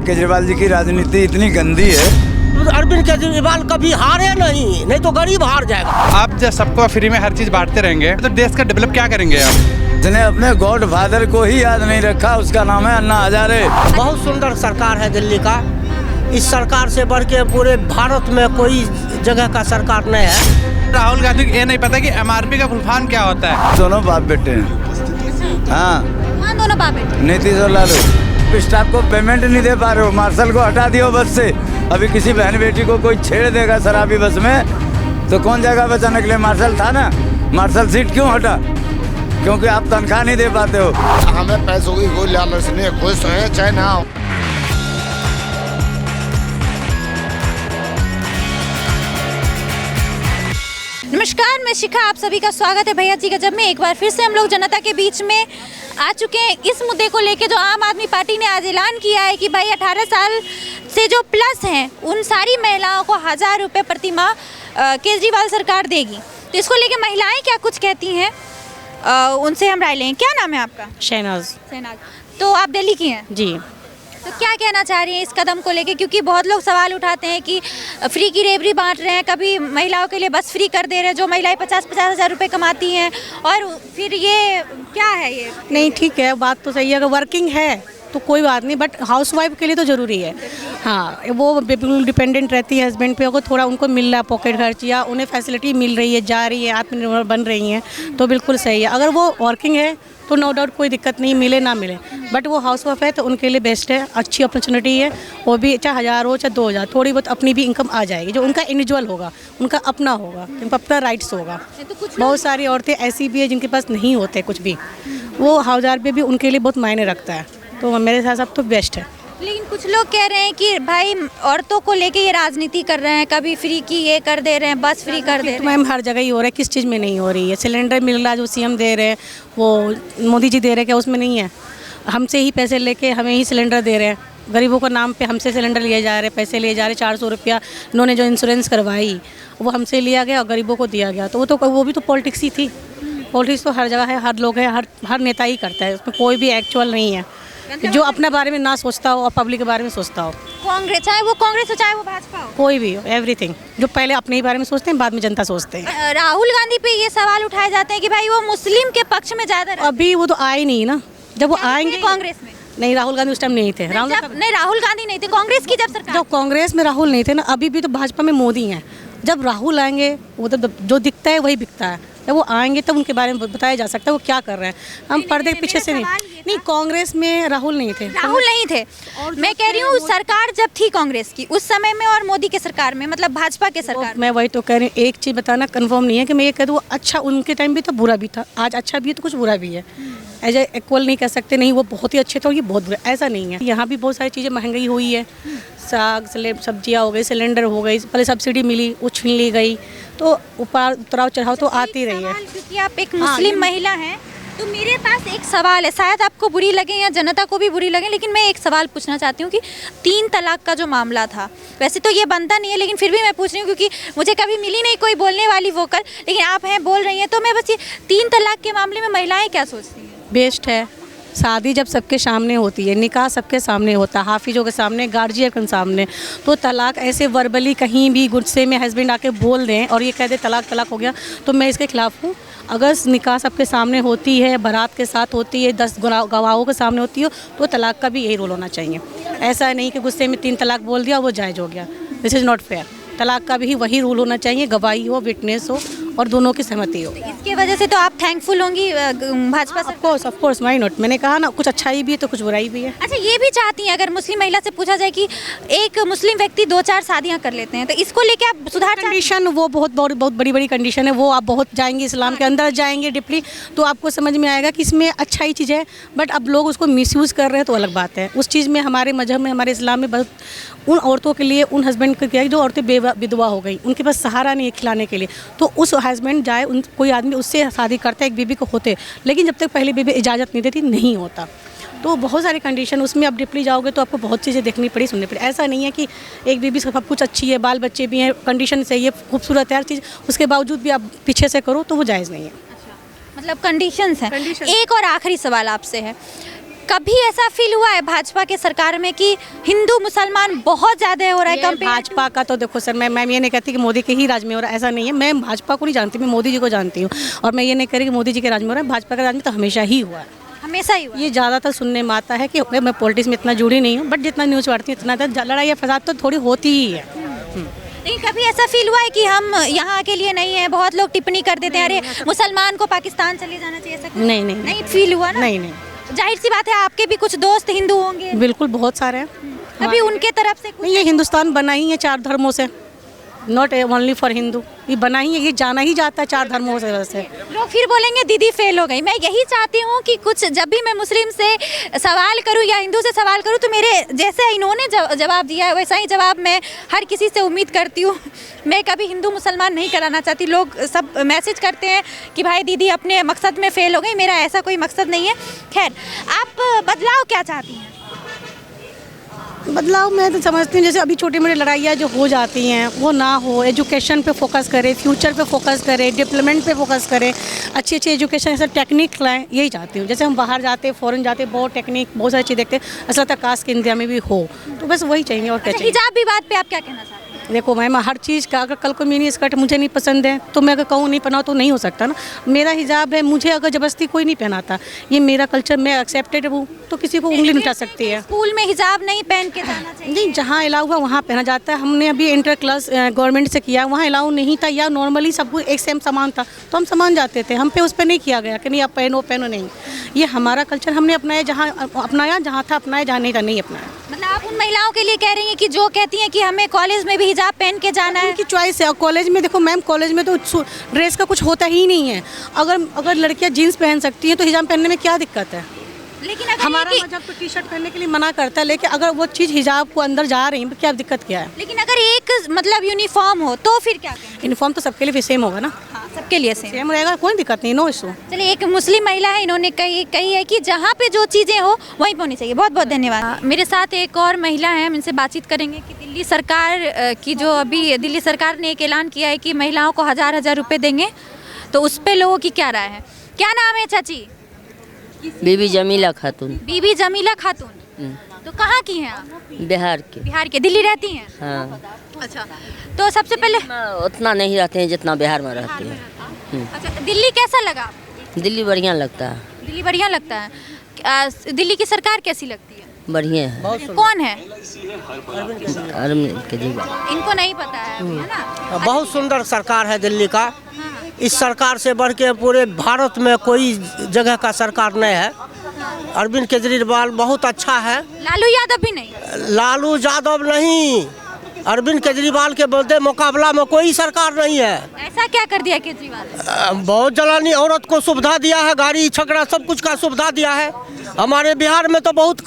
केजरीवाल जी की राजनीति इतनी गंदी है। अरविंद केजरीवाल कभी हारे नहीं तो गरीब हार जाएगा। आप जब सबको फ्री में हर चीज बांटते रहेंगे तो देश का डेवलप क्या करेंगे आप? जिसने अपने गॉड फादर को ही याद नहीं रखा उसका नाम है अन्ना हजारे। बहुत सुंदर सरकार है दिल्ली का। इस सरकार से बढ़ के पूरे भारत में कोई जगह का सरकार नहीं है। राहुल गांधी को ये नहीं पता कि MRP का फुल फॉर्म क्या होता है। दोनों बाप बेटे हैं। हाँ, दोनों बाप बेटे। नीतीश और लालू स्टाफ को पेमेंट नहीं दे पा रहे हो, मार्शल को हटा दियो बस से। अभी किसी बहन बेटी को कोई छेड़ देगा शराबी बस में तो कौन जगह बचाने के लिए मार्शल था ना। मार्शल सीट क्यों हटा? क्योंकि आप तनख्वाह नहीं दे पाते हो। हमें पैसों की कोई लालच नहीं, खुश है चाहे ना हो। नमस्कार, मैं शिखा, आप सभी का स्वागत है भैया जी गजब में। एक बार फिर से हम लोग जनता के बीच में आ चुके हैं इस मुद्दे को लेके जो आम आदमी पार्टी ने आज ऐलान किया है कि भाई 18 साल से जो प्लस हैं उन सारी महिलाओं को 1000 रुपये प्रति माह केजरीवाल सरकार देगी। तो इसको लेके महिलाएं क्या कुछ कहती हैं उनसे हम राय लें। क्या नाम है आपका? शहनाज। तो आप दिल्ली की हैं जी। तो क्या कहना चाह रही हैं इस कदम को लेके, क्योंकि बहुत लोग सवाल उठाते हैं कि फ्री की रेबड़ी बांट रहे हैं, कभी महिलाओं के लिए बस फ्री कर दे रहे हैं जो महिलाएं 50-50 हज़ार रुपये कमाती हैं, और फिर ये क्या है ये? नहीं, ठीक है, बात तो सही है। अगर वर्किंग है तो कोई बात नहीं, बट हाउसवाइफ के लिए तो ज़रूरी है। हाँ, वो बिल्कुल डिपेंडेंट रहती है हस्बैंड पे। अगर थोड़ा उनको मिल रहा है पॉकेट खर्च या उन्हें फैसिलिटी मिल रही है, जा रही है, आत्मनिर्भर बन रही हैं, तो बिल्कुल सही है। अगर वो वर्किंग है तो नो डाउट कोई दिक्कत नहीं, मिले ना मिले, बट वो हाउस वाइफ है तो उनके लिए बेस्ट है, अच्छी अपॉर्चुनिटी है। वो भी चाहे 1000 हो चाहे 2000, थोड़ी बहुत अपनी भी इनकम आ जाएगी, जो उनका इंडिविजुअल होगा, उनका अपना होगा, उनका अपना राइट्स होगा। तो बहुत सारी औरतें ऐसी भी है जिनके पास नहीं होते कुछ भी, वो 1000 रुपये भी उनके लिए बहुत मायने रखता है। तो मेरे हिसाब से तो बेस्ट है। लेकिन कुछ लोग कह रहे हैं कि भाई औरतों को लेके ये राजनीति कर रहे हैं, कभी फ्री की ये कर दे रहे हैं, बस फ्री कर दे रहे हैं। मैम हर जगह ही हो रहा है, किस चीज़ में नहीं हो रही है? सिलेंडर मिल रहा है जो CM दे रहे हैं, वो मोदी जी दे रहे हैं, क्या उसमें नहीं है? हमसे ही पैसे लेके हमें ही सिलेंडर दे रहे हैं, गरीबों के नाम पे हमसे सिलेंडर लिए जा रहे हैं, पैसे लिए जा रहे हैं। 400 रुपया उन्होंने जो इंश्योरेंस करवाई वो हमसे लिया गया और गरीबों को दिया गया। तो वो भी तो पॉलिटिक्स ही थी। पॉलिटिक्स तो हर जगह है, हर लोग है, हर नेता ही करता है, उसमें कोई भी एक्चुअल नहीं है जो अपने बारे में ना सोचता हो और पब्लिक के बारे में सोचता हो। कांग्रेस, चाहे वो कांग्रेस हो चाहे वो भाजपा हो, कोई भी हो, एवरीथिंग जो पहले अपने ही बारे में सोचते हैं, बाद में जनता सोचते हैं। राहुल गांधी पे ये सवाल उठाए जाते हैं कि भाई वो मुस्लिम के पक्ष में ज्यादा अभी वो तो आए नहीं ना, जब वो आएंगे कांग्रेस में। नहीं, राहुल गांधी उस टाइम नहीं थे। राहुल गांधी नहीं थे, कांग्रेस की जब सरकार, जब कांग्रेस में राहुल नहीं थे ना, अभी भी तो भाजपा में मोदी हैं। जब राहुल आएंगे वो तो जो दिखता है वही बिकता है। जब वो आएंगे तब उनके बारे में बताया जा सकता है वो क्या कर रहे हैं। हम पर्दे के पीछे से नहीं, कांग्रेस में राहुल नहीं थे। मैं कह रही हूँ सरकार जब थी कांग्रेस की उस समय में और मोदी के सरकार में, मतलब भाजपा के सरकार में। मैं वही तो कह रही हूँ, एक चीज़ बताना कंफर्म नहीं है कि मैं ये कह दूँ अच्छा उनके टाइम भी था, बुरा भी था। आज अच्छा भी है तो कुछ बुरा भी है। एज ए इक्वल नहीं कह सकते, नहीं वो बहुत ही अच्छे थे और ये बहुत बुरा, ऐसा नहीं है। यहाँ भी बहुत सारी चीज़ें महंगाई हुई है, साग सब्जियाँ हो गई, सिलेंडर हो गई, पहले सब्सिडी मिली वो छीन ली गई, तो उतार चढ़ाव तो आती रही है। क्योंकि आप एक मुस्लिम महिला हैं तो मेरे पास एक सवाल है, शायद आपको बुरी लगे या जनता को भी बुरी लगे, लेकिन मैं एक सवाल पूछना चाहती हूँ कि 3 तलाक का जो मामला था, वैसे तो ये बनता नहीं है लेकिन फिर भी मैं पूछ रही हूँ क्योंकि मुझे कभी मिली नहीं कोई बोलने वाली वोकल, लेकिन आप हैं, बोल रही हैं, तो मैं बस ये 3 तलाक के मामले में महिलाएं क्या सोचती हैं? बेस्ट है। शादी जब सबके सामने होती है, निकाह सबके सामने होता है, हाफिजों के सामने, गार्जियन के सामने, तो तलाक ऐसे वर्बली कहीं भी गुस्से में हस्बैंड आके बोल दें और ये कह दे तलाक हो गया, तो मैं इसके खिलाफ हूँ। अगर निकाह सबके सामने होती है, बारात के साथ होती है, 10 गवाहों के सामने होती हो, तो तलाक का भी यही रोल होना चाहिए। ऐसा नहीं कि गुस्से में 3 तलाक बोल दिया वो जायज़ हो गया। This is not fair. तलाक का भी वही रूल होना चाहिए, गवाही हो, विटनेस हो और दोनों की सहमति हो। इसके वजह से तो आप थैंकफुल होंगी भाजपा से? Of course why not. मैंने कहा ना, कुछ अच्छाई भी है तो कुछ बुराई भी है। अच्छा, ये भी चाहती हैं अगर मुस्लिम महिला से पूछा जाए कि एक मुस्लिम व्यक्ति 2-4 शादियां कर लेते हैं, तो इसको लेके आप सुधार? कंडीशन वो बहुत बड़ी कंडीशन है, वो आप बहुत जाएंगे इस्लाम के अंदर जाएंगे डीपली तो आपको समझ में आएगा कि इसमें अच्छाई चीज़ है, बट अब लोग उसको मिसयूज़ कर रहे हैं तो अलग बात है। उस चीज़ में हमारे मजहब में, हमारे इस्लाम में बहुत उन औरतों के लिए, उन हस्बैंड को किया जो औरतें विधवा हो गई, उनके पास सहारा नहीं है खिलाने के लिए, तो उस हस्बैंड जाए, कोई आदमी उससे शादी करता है, एक बीबी को होते, लेकिन जब तक पहली बीबी इजाज़त नहीं देती नहीं होता। तो बहुत सारी कंडीशन उसमें आप डीपली जाओगे तो आपको बहुत चीज़ें देखनी पड़ी, सुननी पड़ी। ऐसा नहीं है कि एक बीबी सब कुछ अच्छी है, बाल बच्चे भी हैं, कंडीशन सही है, खूबसूरत है हर चीज़, उसके बावजूद भी आप पीछे से करो तो वो जायज़ नहीं है। मतलब कंडीशंस हैं। एक और आखिरी सवाल आपसे है, कभी ऐसा फील हुआ है भाजपा के सरकार में कि हिंदू मुसलमान बहुत ज़्यादा हो रहा है ये कंपेयर? भाजपा का तो देखो सर, मैं ये नहीं कहती कि मोदी के ही राज में हो रहा है, ऐसा नहीं है। मैं भाजपा को नहीं जानती, मैं मोदी जी को जानती हूँ। और मैं ये नहीं कह रही कि मोदी जी के राज में हो रहा है, भाजपा का राज में तो हमेशा ही हुआ है। हमेशा ही हुआ। ये ज़्यादातर सुनने में आता है कि मैं पॉलिटिक्स में इतना जुड़ी नहीं हूँ, बट जितना न्यूज़ पढ़ती हूँ इतना लड़ाई या फसाद तो थोड़ी होती ही है। लेकिन कभी ऐसा फील हुआ है कि हम यहाँ के लिए नहीं है? बहुत लोग टिप्पणी कर देते हैं, अरे मुसलमान को पाकिस्तान चले जाना चाहिए, ऐसा कुछ? नहीं फील हुआ ना? नहीं। जाहिर सी बात है, आपके भी कुछ दोस्त हिंदू होंगे, बिल्कुल बहुत सारे हैं। अभी उनके तरफ से कुछ? नहीं, ये हिंदुस्तान बना ही है 4 धर्मों से, नॉट ओनली फॉर हिंदू। ये बना ही है, ये जाना ही जाता है 4 धर्मों से वैसे। लोग फिर बोलेंगे दीदी फेल हो गई। मैं यही चाहती हूँ कि कुछ जब भी मैं मुस्लिम से सवाल करूँ या हिंदू से सवाल करूँ तो मेरे जैसे इन्होंने जवाब दिया है वैसा ही जवाब मैं हर किसी से उम्मीद करती हूँ। मैं कभी हिंदू मुसलमान नहीं कराना चाहती। लोग सब मैसेज करते हैं कि भाई दीदी अपने मकसद में फेल हो गई, मेरा ऐसा कोई मकसद नहीं है। खैर, आप बदलाव क्या चाहती हैं? बदलाव मैं तो समझती हूँ जैसे अभी छोटी मोटी लड़ाइयाँ जो हो जाती हैं वो ना हो, एजुकेशन पे फोकस करें, फ्यूचर पे फोकस करें, डेवलपमेंट पे फोकस करें, अच्छी एजुकेशन ऐसा टेक्निक लाएँ, यही चाहती हूँ। जैसे हम बाहर जाते हैं, फॉरेन जाते हैं, बहुत टेक्निक बहुत सारी चीज़ देखते हैं, ऐसा तक काश के इंडिया में भी हो, तो बस वही चाहिए और क्या चाहिए। हिजाब विवाद पे आप क्या कहना चाहते हैं? देखो मैम, हर चीज़ का अगर कल को मिनी स्कर्ट मुझे नहीं पसंद है तो मैं अगर कहूँ नहीं पहनाओ तो नहीं हो सकता ना। मेरा हिजाब है, मुझे अगर ज़बरदस्ती कोई नहीं पहनाता, ये मेरा कल्चर, मैं एक्सेप्टेड हूँ, तो किसी को उंगली नहीं उठा सकती है। स्कूल में हिजाब नहीं पहन के जाना चाहिए? नहीं, जहाँ अलाउ हुआ वहाँ पहना जाता है। हमने अभी इंटर क्लास गवर्नमेंट से किया, वहाँ अलाउ नहीं था या नॉर्मली सब कुछ एक सेम सामान था तो हम सामान जाते थे, हम पे उस पर नहीं किया गया कि नहीं आप पहनो नहीं। ये हमारा कल्चर हमने अपनाया, जहाँ था अपनाया, जहाँ नहीं था नहीं अपनाया। मतलब आप उन महिलाओं के लिए कह रही हैं कि जो कहती हैं कि हमें कॉलेज में भी हिजाब पहन के जाना है? उनकी चॉइस है। और कॉलेज में देखो मैम, कॉलेज में तो ड्रेस का कुछ होता ही नहीं है। अगर लड़कियां जीन्स पहन सकती हैं तो हिजाब पहनने में क्या दिक्कत है? लेकिन अगर हमारा मजहब तो टी शर्ट पहनने के लिए मना करता है, लेकिन अगर वो चीज़ हिजाब को अंदर जा रही है क्या दिक्कत क्या है? लेकिन अगर एक मतलब यूनिफॉर्म हो तो फिर क्या कहें? यूनिफॉर्म तो सबके लिए सेम होगा ना। हाँ, सबके लिए सेम रहेगा, कोई दिक्कत नहीं, नो इशू। चलिए, एक मुस्लिम महिला है, इन्होंने कही है कि जहाँ पे जो चीज़ें हो वहीं पे होनी चाहिए। बहुत बहुत धन्यवाद। मेरे साथ एक और महिला है, हम इनसे बातचीत करेंगे कि दिल्ली सरकार की जो अभी दिल्ली सरकार ने एक ऐलान किया है कि महिलाओं को 1000 रुपये देंगे, तो उस पर लोगों की क्या राय है? क्या नाम है चाची? बीबी जमीला खातून। बीबी जमीला खातून। तो कहाँ की हैं आप? बिहार के। बिहार के। दिल्ली रहती हैं? हाँ। अच्छा, तो सबसे पहले उतना नहीं रहते हैं जितना बिहार में रहते हैं। अच्छा, दिल्ली कैसा लगा आपको? दिल्ली बढ़िया लगता है। दिल्ली बढ़िया लगता है। दिल्ली की सरकार कैसी लगती है? बढ़िया है। कौन है? अरविंद केजरीवाल। इनको नहीं पता है अभी, है ना? बहुत सुंदर सरकार है दिल्ली का। इस सरकार से बढ़ के पूरे भारत में कोई जगह का सरकार नहीं है। अरविंद केजरीवाल बहुत अच्छा है। लालू यादव भी नहीं? लालू यादव नहीं, अरविंद केजरीवाल के बदले मुकाबला में कोई सरकार नहीं है। ऐसा क्या कर दिया केजरीवाल? बहुत जलानी औरत को सुविधा दिया है, गाड़ी छकड़ा सब कुछ का सुविधा दिया है। हमारे बिहार में तो बहुत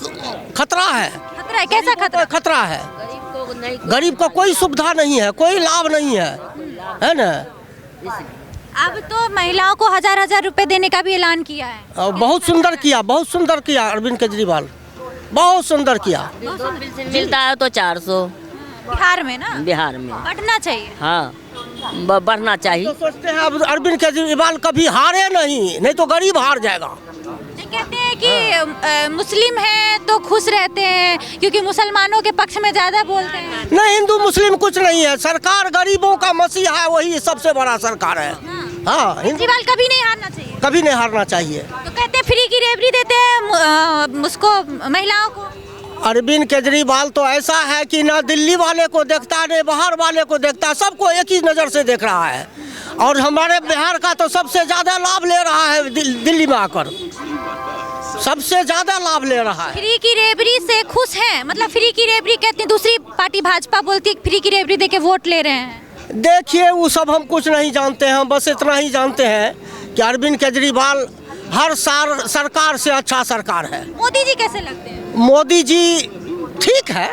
खतरा है। खतरा है? कैसा खतरा? खतरा है, गरीब को कोई सुविधा नहीं है, कोई लाभ नहीं है ना। अब तो महिलाओं को 1000 रुपए देने का भी ऐलान किया है। और बहुत सुंदर किया अरविंद केजरीवाल, बहुत सुंदर किया। मिलता है तो 400 बिहार में ना? बिहार में बढ़ना चाहिए। हाँ, बढ़ना चाहिए। तो सोचते हैं अब अरविंद केजरीवाल कभी हारे नहीं तो गरीब हार जाएगा। कहते हैं कि मुस्लिम हैं तो खुश रहते हैं क्योंकि मुसलमानों के पक्ष में ज़्यादा बोलते हैं। नहीं, हिंदू मुस्लिम कुछ नहीं है, सरकार गरीबों का मसीहा है, वही सबसे बड़ा सरकार है। हाँ, केजरीवाल कभी नहीं हारना चाहिए। कभी नहीं हारना चाहिए। तो कहते हैं फ्री की रेवड़ी देते हैं उसको, महिलाओं को। अरविंद केजरीवाल तो ऐसा है कि ना दिल्ली वाले को देखता है, न बाहर वाले को देखता है, सबको एक ही नज़र से देख रहा है। और हमारे बिहार का तो सबसे ज़्यादा लाभ ले रहा है दिल्ली में आकर, सबसे ज़्यादा लाभ ले रहा है। फ्री की रेवड़ी से खुश हैं? मतलब फ्री की रेवड़ी कहते हैं, दूसरी पार्टी भाजपा बोलती है फ्री की रेवड़ी दे के वोट ले रहे हैं। देखिए, वो सब हम कुछ नहीं जानते हैं, बस इतना ही जानते हैं कि अरविंद केजरीवाल हर सरकार से अच्छा सरकार है। मोदी जी कैसे लगते हैं? मोदी जी ठीक है,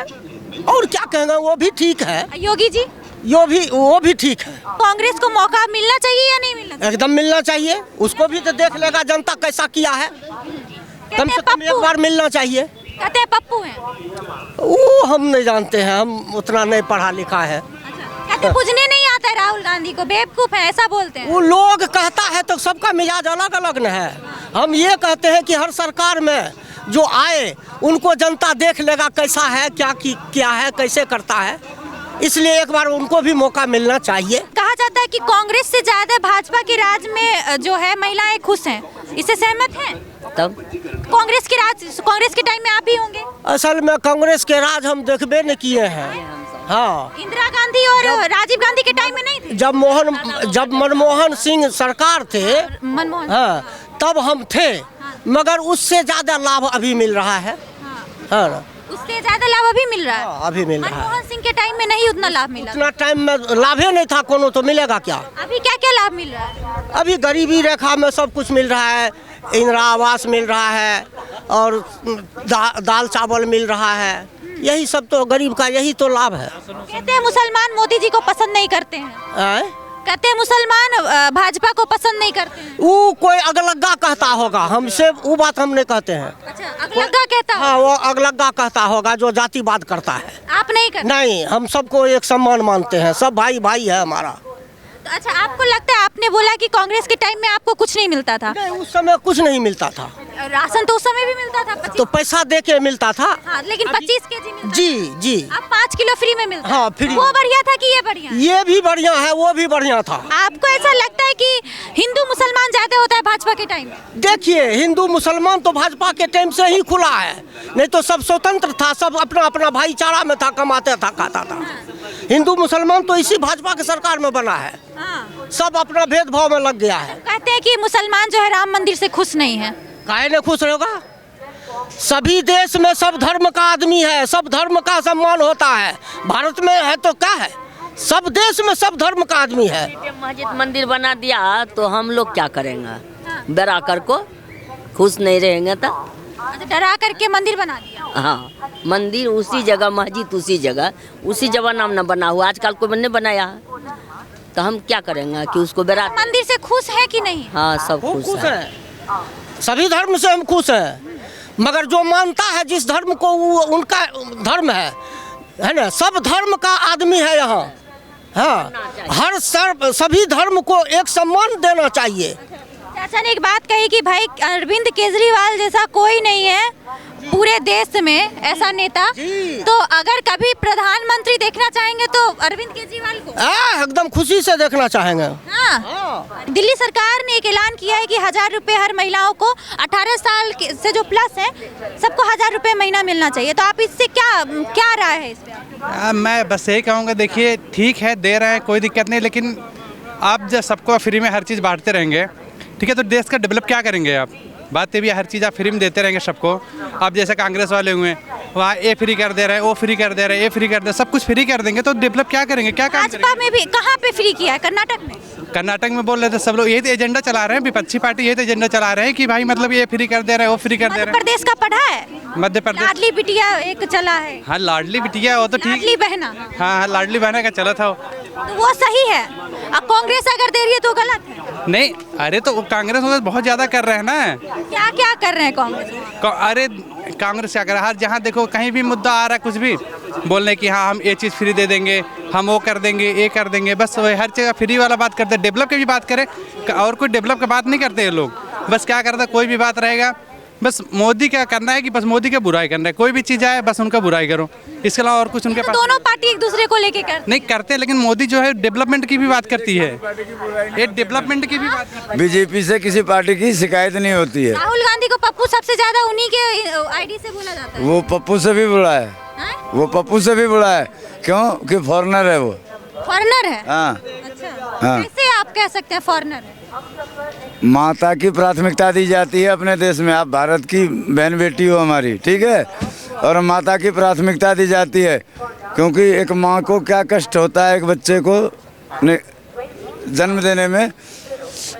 और क्या कहेंगे, वो भी ठीक है। योगी जी? वो भी ठीक है। कांग्रेस को मौका मिलना चाहिए या नहीं मिलना चाहिए? एकदम मिलना चाहिए, उसको भी तो देख लेगा जनता कैसा किया है। कम से कम एक बार मिलना चाहिए। कहते हैं पप्पू हैं? वो हम नहीं जानते हैं, हम उतना नहीं पढ़ा लिखा है। कहते हैं पूछने नहीं आता है राहुल गांधी को, बेवकूफ है, ऐसा बोलते हैं। वो लोग कहता है तो सबका मिजाज अलग अलग न है। हम ये कहते हैं कि हर सरकार में जो आए उनको जनता देख लेगा कैसा है, क्या है, कैसे करता है। इसलिए एक बार उनको भी मौका मिलना चाहिए। कहा जाता है कि कांग्रेस से ज्यादा भाजपा के राज में जो है महिलाएं खुश हैं, इससे सहमत हैं? तब कांग्रेस के टाइम में आप ही होंगे। असल में कांग्रेस के राज हम देखबे न किए हैं। हाँ, इंदिरा गांधी और राजीव गांधी के टाइम में नहीं थे। जब मनमोहन सिंह सरकार थे, मनमोहन, हाँ, तब हम थे, मगर उससे ज्यादा लाभ अभी मिल रहा है। हाँ ना, उससे ज्यादा लाभ अभी मिल रहा है। हाँ, अभी मिल रहा है। मनमोहन सिंह के टाइम में नहीं उतना लाभ मिला। उतना टाइम में लाभे नहीं था कोनो, तो मिलेगा क्या? अभी क्या क्या लाभ मिल रहा है? अभी गरीबी रेखा में सब कुछ मिल रहा है, इंदिरा आवास मिल रहा है और दाल चावल मिल रहा है। यही सब तो गरीब का यही तो लाभ है। कहते हैं मुसलमान मोदी जी को पसंद नहीं करते हैं। कहते हैं मुसलमान भाजपा को पसंद नहीं करते हैं। वो कोई अगलग्गा कहता होगा, हमसे वो बात हम नहीं कहते हैं। अच्छा, अगलग्गा कहता है? हाँ, वो अगलग्गा कहता होगा जो जातिवाद करता है। आप नहीं करते? नहीं, हम सबको एक समान मानते हैं, सब भाई भाई है हमारा। तो अच्छा, आपको लगता है, आपने बोला कि कांग्रेस के टाइम में आपको कुछ नहीं मिलता था? नहीं, उस समय कुछ नहीं मिलता था। राशन तो उस समय भी मिलता था, 25। तो पैसा दे के मिलता था। हाँ, लेकिन 25 केजी मिलता जी। अब 5 किलो फ्री में मिलता हाँ, है। फ्री। वो बढ़िया था कि ये बढ़िया? ये भी बढ़िया है, वो भी बढ़िया था। आपको ऐसा लगता है कि हिंदू मुसलमान ज्यादा होता है भाजपा के टाइम में? देखिए, हिंदू मुसलमान तो भाजपा के टाइम से ही खुला है, नहीं तो सब स्वतंत्र था, सब अपना अपना भाईचारा में था, कमाते था, खाता था। हिंदू मुसलमान तो इसी भाजपा की सरकार में बना है। हाँ। सब अपना भेदभाव में लग गया है। कहते हैं कि मुसलमान जो है राम मंदिर से खुश नहीं है। काहे ने खुश होगा? सभी देश में सब धर्म का आदमी है, सब धर्म का सम्मान होता है। भारत में है तो क्या है, सब देश में सब धर्म का आदमी है। मस्जिद मंदिर बना दिया तो हम लोग क्या करेंगे? डरा कर को खुश नहीं रहेंगे तो? डरा करके मंदिर बना दिया। हाँ, मंदिर उसी जगह, मस्जिद उसी जगह, उसी जमाना में बना हुआ, आजकल कोई ने बनाया है, तो हम क्या करेंगे कि उसको डरा। मंदिर से खुश है कि नहीं? हाँ, सब खूब खुश है। सभी धर्म से हम खुश हैं, मगर जो मानता है जिस धर्म को, वो उनका धर्म है ना। सब धर्म का आदमी है यहाँ। हाँ, हर सभी धर्म को एक सम्मान देना चाहिए। चाचा ने एक बात कही कि भाई अरविंद केजरीवाल जैसा कोई नहीं है पूरे देश में, ऐसा नेता। तो अगर कभी प्रधानमंत्री देखना चाहेंगे तो अरविंद केजरीवाल को एकदम खुशी से देखना चाहेंगे। हाँ। दिल्ली सरकार ने एक ऐलान किया है कि 1000 रुपए हर महिलाओं को 18 साल से जो प्लस है सबको 1000 रुपए महीना मिलना चाहिए। तो आप इससे क्या राय है इस पे? मैं बस यही कहूँगा, देखिए ठीक है, दे रहे हैं, कोई दिक्कत नहीं, लेकिन आप जब सबको फ्री में हर चीज़ बांटते रहेंगे, ठीक है, तो देश का डेवलप क्या करेंगे आप? बात ये भी, हर चीज़ आप फ्री में देते रहेंगे सबको। आप जैसे कांग्रेस वाले हुए, वहाँ ये फ्री कर दे रहे हैं, वो फ्री कर दे रहे हैं, ये फ्री कर दे रहे हैं, सब कुछ फ्री कर देंगे तो डेवलप क्या करेंगे? क्या काम भाजपा में भी कहाँ पे फ्री किया है? कर्नाटक में? कर्नाटक में बोल रहे थे सब लोग, यही तो एजेंडा चला रहे हैं, विपक्षी पार्टी यही तो एजेंडा चला रहे हैं कि भाई मतलब ये फ्री कर दे रहे हैं, वो फ्री कर दे रहे मध्य प्रदेश का पढ़ा है? हैं। मध्य प्रदेश, लाडली बिटिया एक चला है। हाँ, लाडली बिटिया, वो तो ठीक। लाडली बहना। हाँ, लाडली बहना का चला था तो वो सही है। अब कांग्रेस अगर दे रही है तो गलत है? नहीं, अरे तो कांग्रेस वाले बहुत ज्यादा कर रहे हैं ना। क्या क्या कर रहे हैं कांग्रेस? अरे कांग्रेस क्या कर रहा है, हर जहाँ देखो कहीं भी मुद्दा आ रहा है, कुछ भी बोलने की, हाँ हम ये चीज़ फ्री दे देंगे, हम वो कर देंगे, ये कर देंगे, बस वही हर जगह फ्री वाला बात करते हैं। डेवलप की भी बात करें और कोई डेवलप की बात नहीं करते ये लोग। बस क्या करते हैं, कोई भी बात रहेगा बस मोदी क्या करना है कि बस मोदी का बुराई करना है, कोई भी चीज़ आए बस उनका बुराई करो, इसके अलावा और कुछ उनके पास दोनों पार्टी एक दूसरे को लेके नहीं करते। लेकिन मोदी जो है डेवलपमेंट की भी बात करती है, ये डेवलपमेंट की भी बात करती है। बीजेपी से किसी पार्टी की शिकायत नहीं होती है। राहुल गांधी को पप्पू सबसे ज्यादा उन्हीं के आईडी से बोला जाता है। वो पप्पू से भी बुरा है, वो पप्पू से भी बुरा है। क्यों? कि फॉरेनर है वो। फॉरेनर है? हाँ। अच्छा, हाँ। कैसे आप कह सकते हैं फॉरेनर है? माता की प्राथमिकता दी जाती है अपने देश में। आप भारत की बहन बेटी हो हमारी, ठीक है, और माता की प्राथमिकता दी जाती है, क्योंकि एक माँ को क्या कष्ट होता है एक बच्चे को जन्म देने में।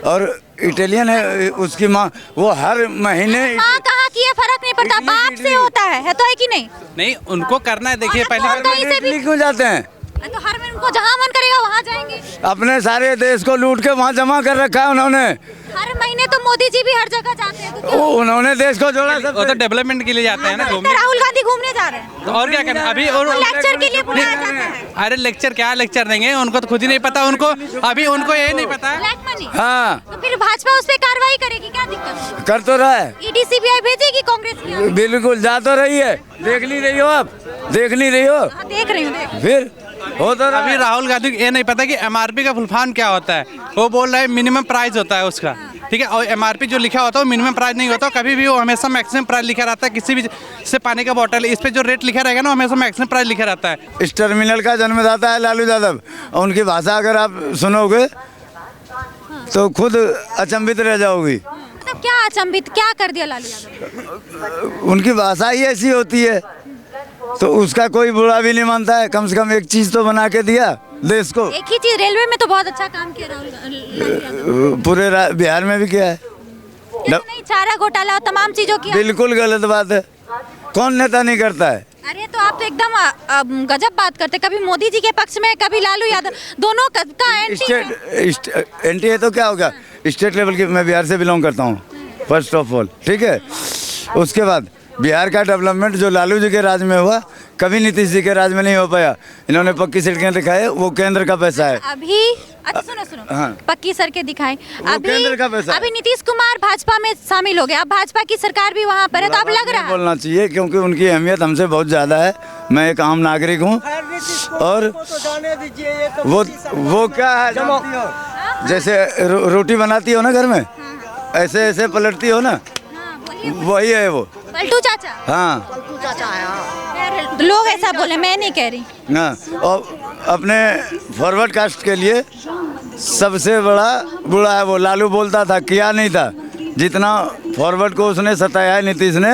और इटालियन है उसकी माँ, वो हर महीने माँ कहाँ की है फर्क नहीं पड़ता, बाप से होता है तो है कि नहीं? नहीं, उनको करना है। देखिए पहले इटली क्यों जाते हैं? तो हर में उनको जहाँ मन करेगा वहाँ जाएंगे। अपने सारे देश को लूट के वहाँ जमा कर रखा है उन्होंने। हर महीने तो मोदी जी भी हर जगह जाते हैं, तो क्यों? उन्होंने देश को जोड़ा सब। वो तो डेवलपमेंट के लिए जाते हैं ना घूमने। राहुल गांधी घूमने जा रहे हैं तो और क्या करना अभी? और लेक्चर के लिए बुलाया जाता है। अरे लेक्चर क्या लेक्चर देंगे, उनको तो खुद ही नहीं पता, उनको अभी उनको ये नहीं पता है। Black money. हाँ, तो फिर भाजपा उस पर कार्रवाई वही करेगी, क्या दिक्कत है? कर तो रहा है, ईडी सीबीआई भेजेगी कांग्रेस की? बिल्कुल जा तो रही है। देख नहीं रही हो आप? देख नहीं रही हो? हाँ, देख रही हूँ। फिर हो तो रहा अभी है। राहुल गांधी को ये नहीं पता कि एमआरपी का फुल फॉर्म क्या होता है। वो बोल रहे हैं मिनिमम प्राइस होता है उसका, ठीक है, और एमआरपी जो लिखा होता है वो मिनिमम प्राइस नहीं होता, कभी भी वो हमेशा मैक्सिमम प्राइस लिखा रहता है। किसी भी से पानी का बोतल इस पे जो रेट लिखा रहेगा ना, हमेशा मैक्सिमम प्राइस लिखा रहता है। इस टर्मिनल का जन्मदाता है लालू यादव, और उनकी भाषा अगर आप सुनोगे तो खुद अचंभित रह जाओगी। मतलब क्या अचंभित, क्या कर दिया लालू यादव? उनकी भाषा ही ऐसी होती है, तो उसका कोई बुरा भी नहीं मानता है। कम से कम एक चीज तो बना के दिया देश को। एक ही चीज, रेलवे में तो बहुत अच्छा काम किया राहुल। पूरे बिहार में भी किया है। नहीं, चारा घोटाला और तमाम चीजों की। बिल्कुल गलत बात है, कौन नेता नहीं करता है। अरे तो आप तो एकदम गजब बात करते, कभी मोदी जी के पक्ष में, कभी लालू यादव, दोनों का एंटी है। एंटी है तो क्या होगा, स्टेट लेवल की, मैं बिहार से बिलोंग करता हूँ फर्स्ट ऑफ ऑल, ठीक है। उसके बाद बिहार का डेवलपमेंट जो लालू जी के राज में हुआ, कभी नीतीश जी के राज में नहीं हो पाया। इन्होंने पक्की सड़कें दिखाए, वो केंद्र का पैसा है। अभी अच्छा सुनो, हाँ। पक्की सड़कें दिखाएं। केंद्र का पैसा है। अभी नीतीश कुमार भाजपा में शामिल हो गए, अब भाजपा की सरकार भी वहाँ पर है, तो अब लग रहा है। बोलना चाहिए क्योंकि उनकी अहमियत हमसे बहुत ज़्यादा है। मैं एक आम नागरिक हूँ, और तो जाने दीजिए, ये तो वो क्या है जानती हो? जैसे रोटी बनाती हो ना घर में, ऐसे ऐसे पलटती हो ना, वही है वो पलटू चाचा। हाँ चाचा है, हाँ। लोग ऐसा बोले, मैं नहीं कह रही। हाँ, और अपने फॉरवर्ड कास्ट के लिए सबसे बड़ा बुरा है वो। लालू बोलता था, किया नहीं था। जितना फॉरवर्ड को उसने सताया है नीतीश ने,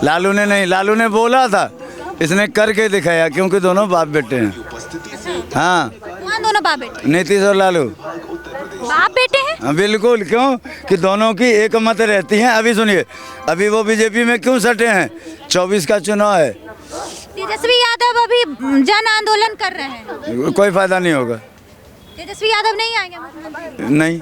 लालू ने नहीं। लालू ने बोला था, इसने करके दिखाया, क्योंकि दोनों बाप बेटे हैं। हाँ, कौन दोनों बाप बेटे? नीतीश और लालू बाप बेटे हैं? हाँ, बिल्कुल। क्यों कि दोनों की एक मत रहती हैं। अभी सुनिए, अभी वो बीजेपी में क्यों सटे हैं? 24 का चुनाव है, तेजस्वी यादव अभी जन आंदोलन कर रहे हैं। कोई फायदा नहीं होगा। तेजस्वी यादव नहीं आएंगे मुख्यमंत्री? नहीं।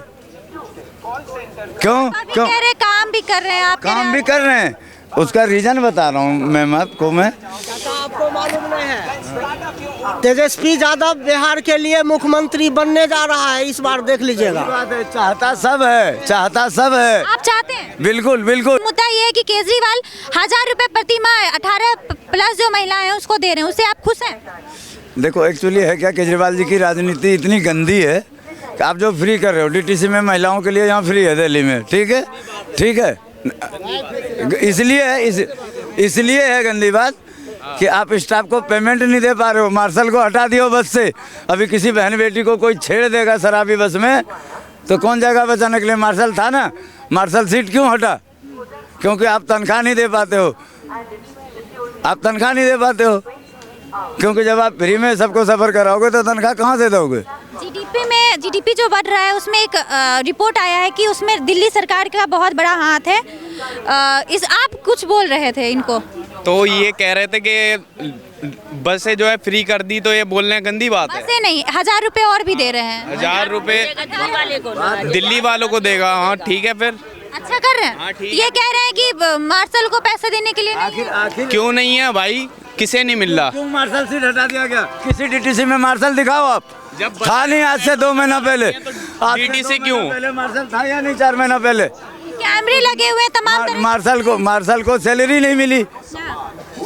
क्यों? अभी क्यों? कह रहे काम भी कर रहे हैं, आप कह काम रहे भी हैं। कर रहे हैं, उसका रीजन बता रहा हूँ मैम आपको। मैं आपको मालूम नहीं है, तेजस्वी यादव बिहार के लिए मुख्यमंत्री बनने जा रहा है, इस बार देख लीजिएगा। चाहता सब है, चाहता सब है। आप चाहते हैं? बिल्कुल बिल्कुल। मुद्दा ये है कि केजरीवाल 1000 रुपए प्रति माह 18+ जो महिलाएं हैं उसको दे रहे हैं, उससे आप खुश हैं? देखो एक्चुअली है क्या, केजरीवाल जी की राजनीति इतनी गंदी है कि आप जो फ्री कर रहे हो, डीटीसी में महिलाओं के लिए यहाँ फ्री है दिल्ली में, ठीक है, ठीक है। इसलिए है गंदी बात कि आप स्टाफ को पेमेंट नहीं दे पा रहे हो। मार्शल को हटा दियो बस से। अभी किसी बहन बेटी को कोई छेड़ देगा शराबी बस में, तो कौन जाएगा बचाने के लिए? मार्शल था ना, मार्शल सीट क्यों हटा? क्योंकि आप तनख्वाह नहीं दे पाते हो। आप तनख्वाह नहीं दे पाते हो, क्योंकि जब आप फ्री में सबको सफ़र कराओगे तो तनख्वाह कहाँ से दोगे? जीडीपी जो बढ़ रहा है उसमें एक रिपोर्ट आया है कि उसमें दिल्ली सरकार का बहुत बड़ा हाथ है। आप कुछ बोल रहे थे इनको, तो ये कह रहे थे कि बसें जो है फ्री कर दी, तो ये बोलने गंदी बात है। बसें नहीं, 1000 रुपए और भी दे रहे हैं। 1000 रुपए दिल्ली वालों को देगा। हाँ ठीक है, फिर अच्छा कर रहे हैं। हाँ, ठीक ये कह रहे हैं कि मार्शल को पैसे देने के लिए नहीं है। आखिर क्यों नहीं है भाई, किसे नहीं मिल रहा? क्यों मार्शल सीट हटा दिया गया? किसी डीटीसी में मार्शल दिखाओ आप। जब था नहीं, आज से 2 महीना पहले। डीटीसी क्यों? पहले मार्शल था या नहीं? 4 महीना पहले कैमरे लगे हुए तमाम तरह मार्शल को सैलरी नहीं मिली,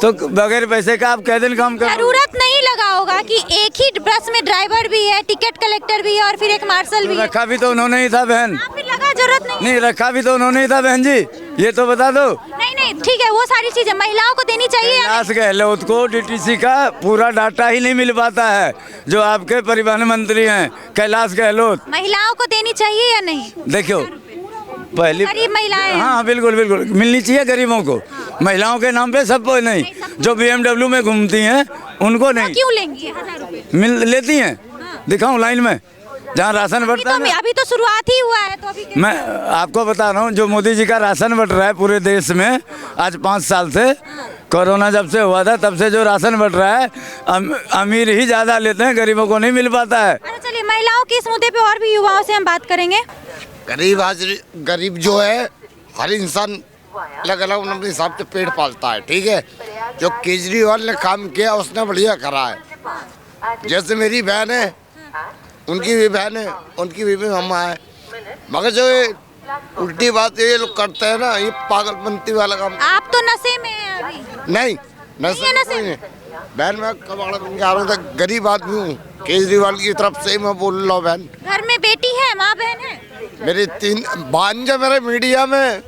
तो बगैर पैसे का आप कैसे दिन काम कर? जरूरत नहीं लगा होगा कि एक ही बस में ड्राइवर भी है, टिकट कलेक्टर भी है और फिर एक मार्शल भी है। रखा भी तो उन्होंने ही था बहन। फिर लगा जरूरत नहीं। रखा भी तो उन्होंने ही था बहन जी, ये तो बता दो। नहीं ठीक है, वो सारी चीजें महिलाओं को देनी चाहिए या कैलाश गहलोत को डीटीसी का पूरा डाटा ही नहीं मिल पाता है, जो आपके परिवहन मंत्री हैं कैलाश गहलोत। महिलाओं को देनी चाहिए या नहीं? देखो पहली गरीब महिलाएं हैं। हाँ बिल्कुल बिल्कुल मिलनी चाहिए गरीबों को। महिलाओं के नाम पे सबको नहीं, जो BMW में घूमती हैं उनको नहीं। क्यों लेंगी 1000 रुपए? मिल लेती हैं, दिखाऊं लाइन में जहाँ राशन बंटता है ना। अभी तो शुरुआत ही हुआ है, तो अभी क्या? मैं आपको बता रहा हूँ, जो मोदी जी का राशन बंट रहा है पूरे देश में आज 5 साल से, कोरोना जब से हुआ था तब से जो राशन बंट रहा है, अमीर ही ज़्यादा लेते हैं, गरीबों को नहीं मिल पाता है। अच्छा चलिए, महिलाओं के इस मुद्दे पे और भी युवाओं से हम बात करेंगे। गरीब जो है, हर इंसान अलग अलग अपने हिसाब से पेट पालता है, ठीक है। जो केजरीवाल ने काम किया उसने बढ़िया करा है। जैसे मेरी बहन है, उनकी भी बहन है, उनकी भी अम्मा है, मगर जो उल्टी बात ये लोग करते हैं ना, ये पागलपंती वाला काम। आप तो नशे में हैं अभी। नहीं नशे में कोई नहीं। बहन मैं कबाड़ा बन के आ रहा था, गरीब आदमी हूँ, केजरीवाल की तरफ से ही मैं बोल रहा हूँ। बहन घर में बेटी है, माँ बहन है, मेरी 3 भांजा मेरे मीडिया में,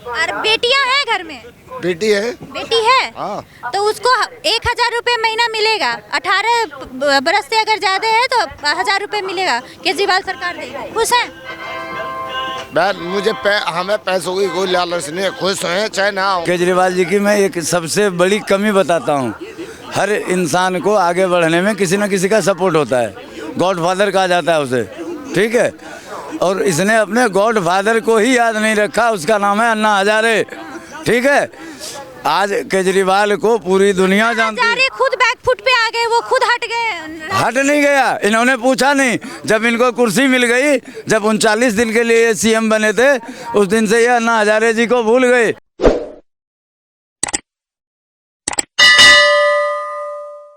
और बेटियां हैं घर में। बेटी है। बेटी है हाँ। तो उसको 1000 रुपए महीना मिलेगा। 18 बरस से अगर ज्यादा है तो 1000 रुपए मिलेगा, केजरीवाल सरकार देगी। खुश हैं? बहन मुझे हमें पैसों की कोई लालच नहीं है, खुश हैं चाहे ना हो। केजरीवाल जी की मैं एक सबसे बड़ी कमी बताता हूँ, हर इंसान को आगे बढ़ने में किसी न किसी का सपोर्ट होता है, गॉडफादर कहा जाता है उसे, ठीक है। और इसने अपने गॉडफादर को ही याद नहीं रखा, उसका नाम है अन्ना हजारे, ठीक है। आज केजरीवाल को पूरी दुनिया जानती है। हजारे खुद बैकफुट पे आ गए, वो खुद हट गए। हट नहीं गया, इन्होंने पूछा नहीं। जब इनको कुर्सी मिल गई, जब 39 दिन के लिए सीएम बने थे, उस दिन से ये अन्ना हजारे जी को भूल गए।